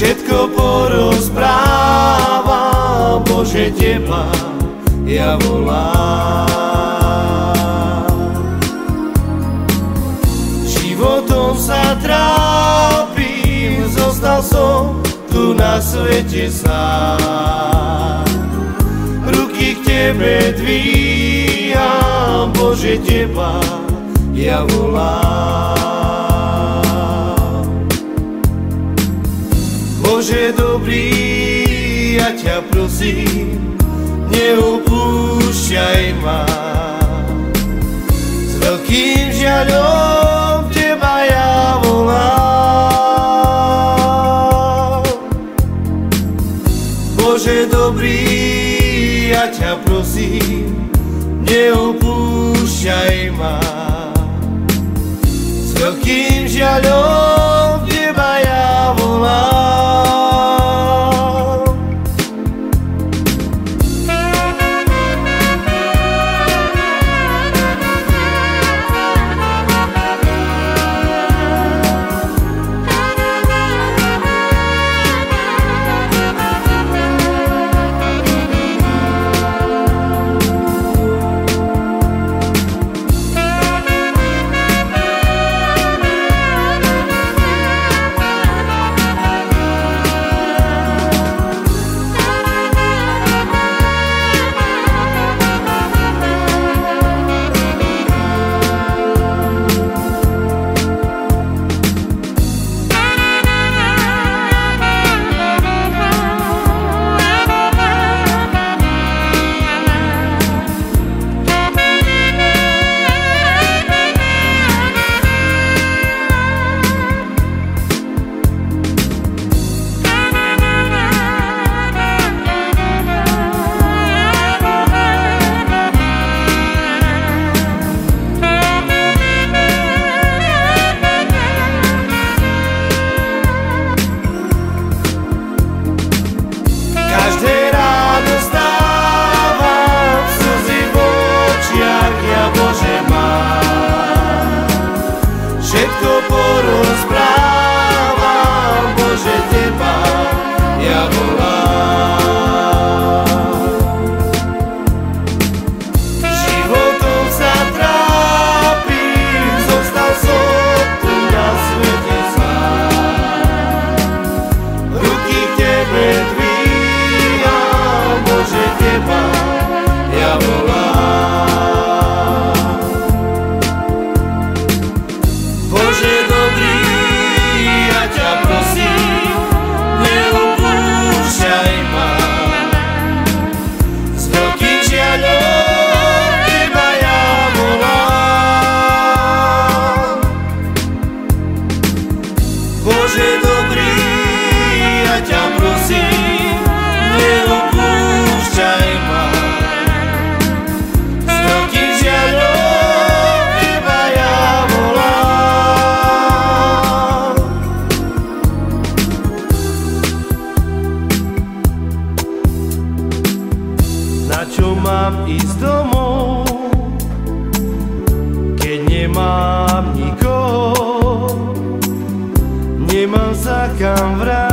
všetko porozprávam, Bože, teba ja volám. Životom sa trápim, zostal som tu na svete sám. Ruky k tebe dvíham, Bože, teba ja volám. Bože dobrý, ja ťa prosím, neopúšťaj ma. S veľkým žiaľom teba ja volám. Bože dobrý, ja ťa prosím, neopúšťaj ma. S veľkým žiaľom teba ja volám. Všetko porozprávam, Bože, teba ja volám. Životom sa trápim, zostal som tu na svete sám. Ruky k tebe dvíham, Bože, teba ja volám. Bože dobrý, ja ťa prosím, neopúšťaj ma. S veľkým žiaľom teba ja volám. Bože dobrý, ja ťa prosím, neopúšťaj ma. S veľkým žiaľom čo mám ísť domov, keď nemám nikoho, nemám sa kam vrátiť.